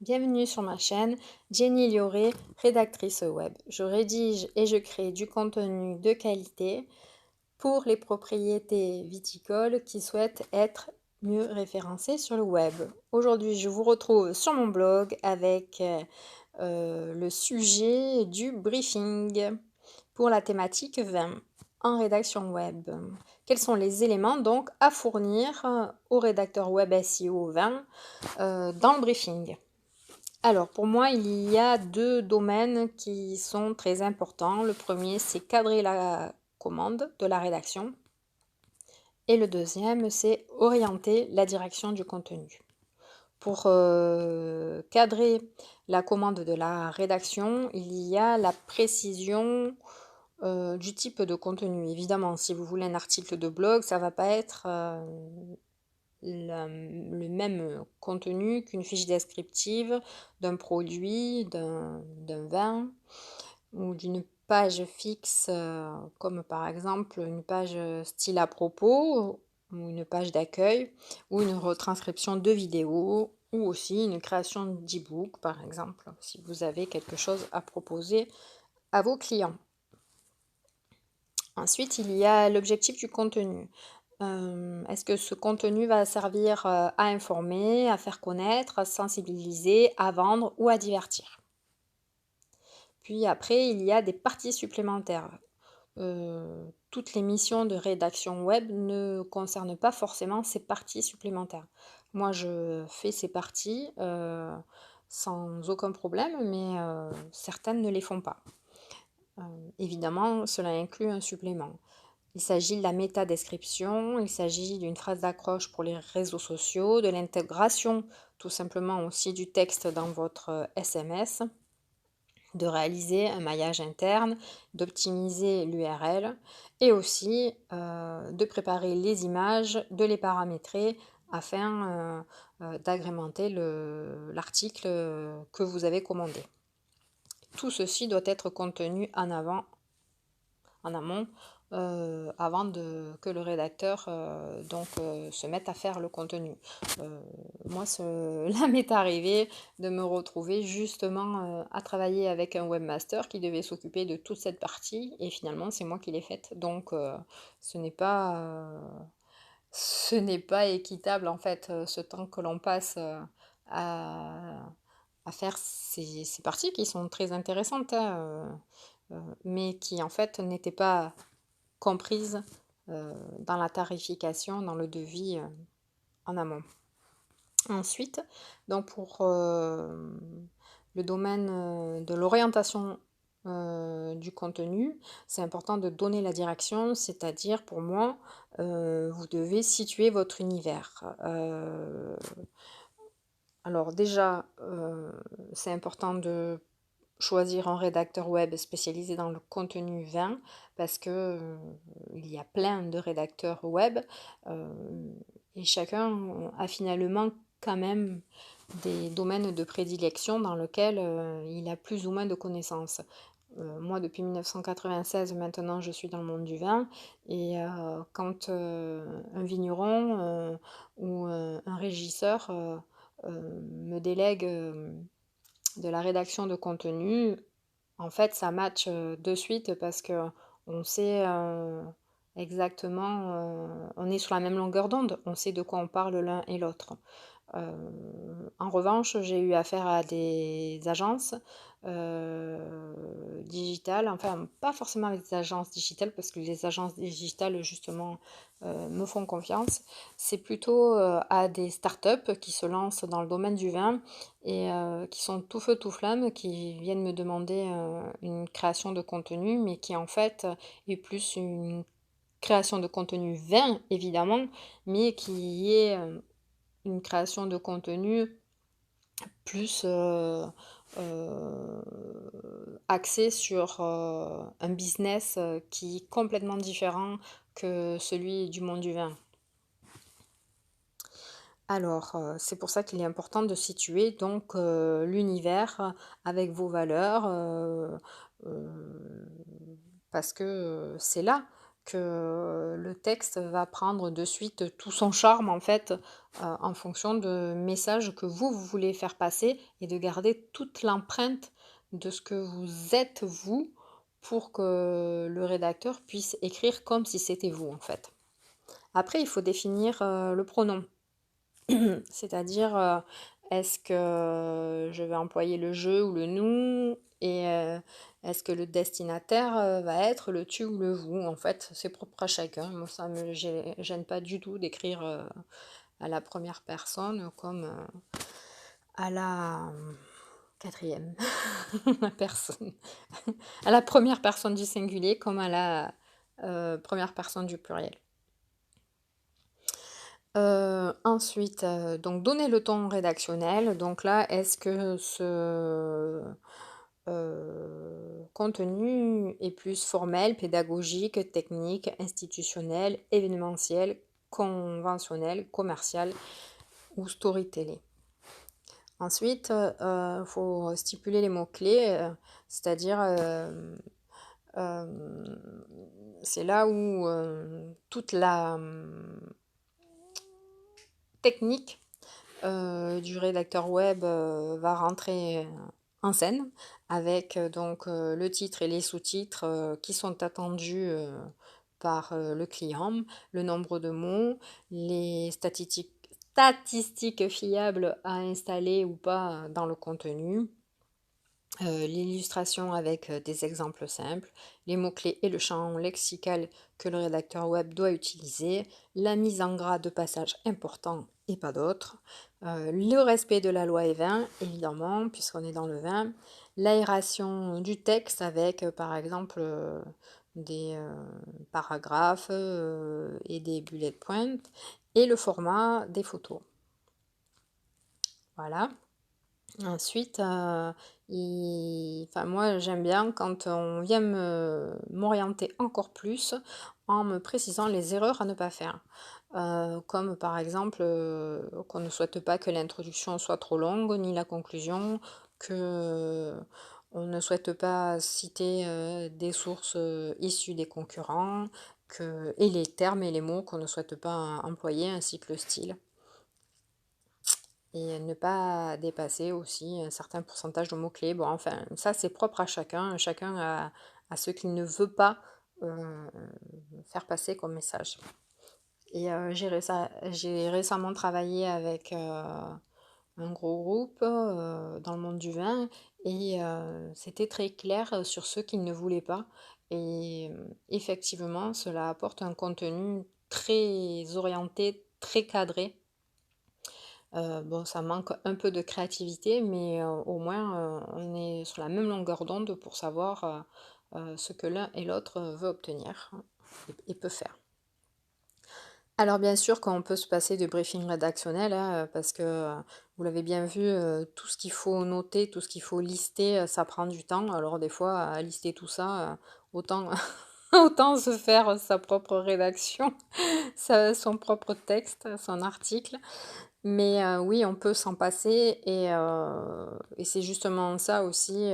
Bienvenue sur ma chaîne, Jenny Lioré, rédactrice web. Je rédige et je crée du contenu de qualité pour les propriétés viticoles qui souhaitent être mieux référencées sur le web. Aujourd'hui, je vous retrouve sur mon blog avec le sujet du briefing pour la thématique vin en rédaction web. Quels sont les éléments donc à fournir au rédacteur web SEO vin dans le briefing? Alors, pour moi, il y a deux domaines qui sont très importants. Le premier, c'est cadrer la commande de la rédaction. Et le deuxième, c'est orienter la direction du contenu. Pour cadrer la commande de la rédaction, il y a la précision du type de contenu. Évidemment, si vous voulez un article de blog, ça ne va pas être le même contenu qu'une fiche descriptive d'un produit, d'un vin ou d'une page fixe, comme par exemple une page style à propos ou une page d'accueil ou une retranscription de vidéo ou aussi une création d'e-book par exemple, si vous avez quelque chose à proposer à vos clients. Ensuite, il y a l'objectif du contenu. Est-ce que ce contenu va servir à informer, à faire connaître, à sensibiliser, à vendre ou à divertir? Puis après, il y a des parties supplémentaires. Toutes les missions de rédaction web ne concernent pas forcément ces parties supplémentaires. Moi, je fais ces parties sans aucun problème, mais certaines ne les font pas. Évidemment, cela inclut un supplément. Il s'agit de la métadescription, il s'agit d'une phrase d'accroche pour les réseaux sociaux, de l'intégration tout simplement aussi du texte dans votre SMS, de réaliser un maillage interne, d'optimiser l'URL et aussi de préparer les images, de les paramétrer afin d'agrémenter l'article que vous avez commandé. Tout ceci doit être contenu en amont, avant que le rédacteur se mette à faire le contenu. Moi, cela m'est arrivé de me retrouver justement à travailler avec un webmaster qui devait s'occuper de toute cette partie et finalement c'est moi qui l'ai faite. Donc ce n'est pas équitable en fait ce temps que l'on passe à, à faire ces parties qui sont très intéressantes, hein, mais qui en fait n'étaient pas comprises dans la tarification, dans le devis en amont. Ensuite, donc pour le domaine de l'orientation du contenu, c'est important de donner la direction, c'est-à-dire pour moi, vous devez situer votre univers. Alors déjà, c'est important de choisir un rédacteur web spécialisé dans le contenu vin parce que il y a plein de rédacteurs web et chacun a finalement quand même des domaines de prédilection dans lesquels il a plus ou moins de connaissances. Moi, depuis 1996, maintenant, je suis dans le monde du vin. Et quand un vigneron ou un régisseur me délègue de la rédaction de contenu, en fait, ça match de suite parce que on sait exactement, on est sur la même longueur d'onde, on sait de quoi on parle l'un et l'autre. En revanche, j'ai eu affaire à des agences digitales, enfin pas forcément avec des agences digitales parce que les agences digitales justement me font confiance. C'est plutôt à des startups qui se lancent dans le domaine du vin et qui sont tout feu tout flamme, qui viennent me demander une création de contenu, mais qui en fait est plus une création de contenu vin évidemment, mais qui est une création de contenu plus axée sur un business qui est complètement différent que celui du monde du vin. Alors, c'est pour ça qu'il est important de situer donc l'univers avec vos valeurs, parce que c'est là que le texte va prendre de suite tout son charme en fait, en fonction de messages que vous voulez faire passer et de garder toute l'empreinte de ce que vous êtes vous, pour que le rédacteur puisse écrire comme si c'était vous en fait. Après il faut définir, le pronom. C'est-à-dire, est-ce que je vais employer le je ou le nous et est-ce que le destinataire, va être le tu ou le vous? En fait, c'est propre à chacun. Moi, ça me gêne pas du tout d'écrire, à la première personne comme, à la, 4e personne. À la première personne du singulier comme à la, première personne du pluriel. Ensuite, donc donner le ton rédactionnel. Donc là, est-ce que ce contenu est plus formel, pédagogique, technique, institutionnel, événementiel, conventionnel, commercial ou storytelling? Ensuite, il faut stipuler les mots-clés, c'est-à-dire, c'est là où toute la technique du rédacteur web va rentrer en scène avec donc le titre et les sous-titres qui sont attendus par le client, le nombre de mots, les statistiques fiables à installer ou pas dans le contenu, l'illustration avec des exemples simples, les mots-clés et le champ lexical que le rédacteur web doit utiliser, la mise en gras de passages importants et pas d'autres, le respect de la loi E20, évidemment, puisqu'on est dans le vin, l'aération du texte avec, par exemple, des paragraphes et des bullet points, et le format des photos. Voilà. Ensuite, moi j'aime bien quand on vient m'orienter encore plus en me précisant les erreurs à ne pas faire. Comme par exemple qu'on ne souhaite pas que l'introduction soit trop longue, ni la conclusion, que on ne souhaite pas citer des sources issues des concurrents, et les termes et les mots qu'on ne souhaite pas employer, ainsi que le style. Et ne pas dépasser aussi un certain pourcentage de mots-clés. Bon, enfin, ça c'est propre à chacun. Chacun a ce qu'il ne veut pas faire passer comme message. Et j'ai récemment travaillé avec un gros groupe dans le monde du vin et c'était très clair sur ce qu'ils ne voulaient pas. Et effectivement, cela apporte un contenu très orienté, très cadré. Bon, ça manque un peu de créativité, mais au moins on est sur la même longueur d'onde pour savoir ce que l'un et l'autre veut obtenir et peut faire. Alors bien sûr qu'on peut se passer de briefing rédactionnel, hein, parce que vous l'avez bien vu, tout ce qu'il faut noter, tout ce qu'il faut lister, ça prend du temps. Alors des fois, à lister tout ça, autant, autant se faire sa propre rédaction, son propre texte, son article. Mais oui, on peut s'en passer et c'est justement ça aussi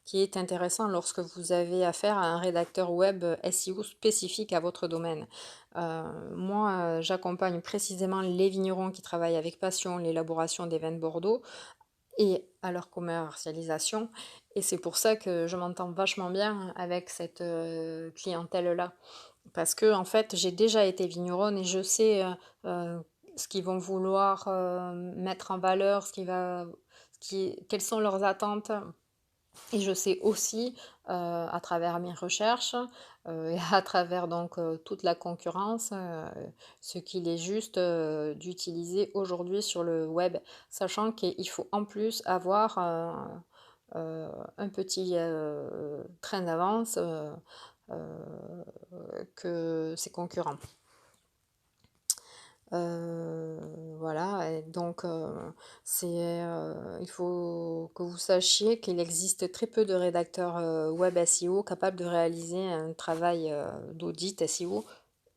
qui est intéressant lorsque vous avez affaire à un rédacteur web SEO spécifique à votre domaine. Moi, j'accompagne précisément les vignerons qui travaillent avec passion l'élaboration des vins de Bordeaux et à leur commercialisation. Et c'est pour ça que je m'entends vachement bien avec cette clientèle-là. Parce que en fait, j'ai déjà été vigneronne et je sais ce qu'ils vont vouloir mettre en valeur, quelles sont leurs attentes. Et je sais aussi, à travers mes recherches et à travers donc toute la concurrence, ce qu'il est juste d'utiliser aujourd'hui sur le web, sachant qu'il faut en plus avoir un petit train d'avance que ses concurrents. Voilà, et donc il faut que vous sachiez qu'il existe très peu de rédacteurs web SEO capables de réaliser un travail d'audit SEO,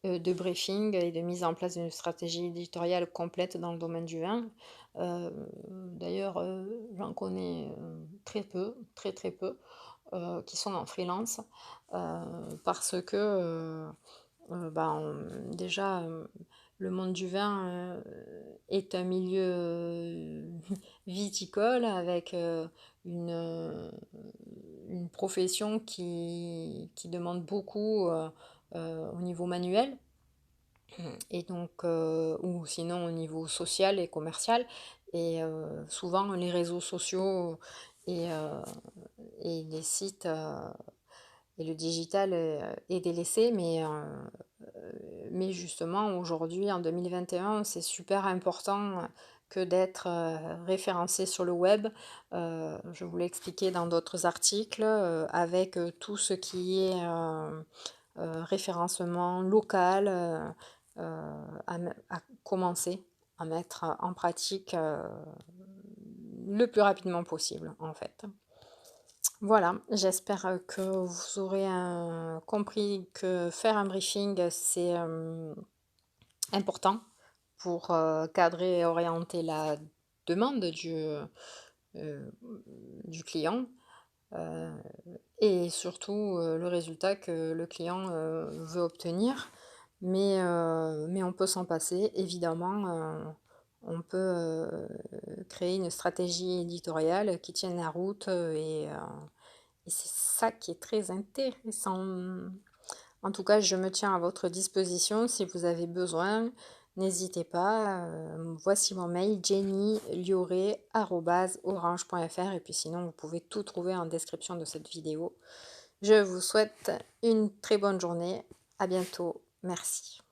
de briefing et de mise en place d'une stratégie éditoriale complète dans le domaine du vin. D'ailleurs, j'en connais très peu, très très peu, qui sont en freelance, parce que déjà, le monde du vin est un milieu viticole avec une profession qui demande beaucoup au niveau manuel et donc ou sinon au niveau social et commercial. Et souvent les réseaux sociaux et, euh, et les sites et le digital est délaissé, mais justement aujourd'hui en 2021 c'est super important que d'être référencé sur le web. Je vous l'ai expliqué dans d'autres articles, avec tout ce qui est référencement local, à commencer à mettre en pratique le plus rapidement possible en fait. Voilà, j'espère que vous aurez compris que faire un briefing, c'est important pour cadrer et orienter la demande du client et surtout le résultat que le client veut obtenir. Mais on peut s'en passer, évidemment. On peut créer une stratégie éditoriale qui tienne la route et c'est ça qui est très intéressant. En tout cas, je me tiens à votre disposition si vous avez besoin. N'hésitez pas. Voici mon mail jennylioré@orange.fr et puis sinon vous pouvez tout trouver en description de cette vidéo. Je vous souhaite une très bonne journée. À bientôt. Merci.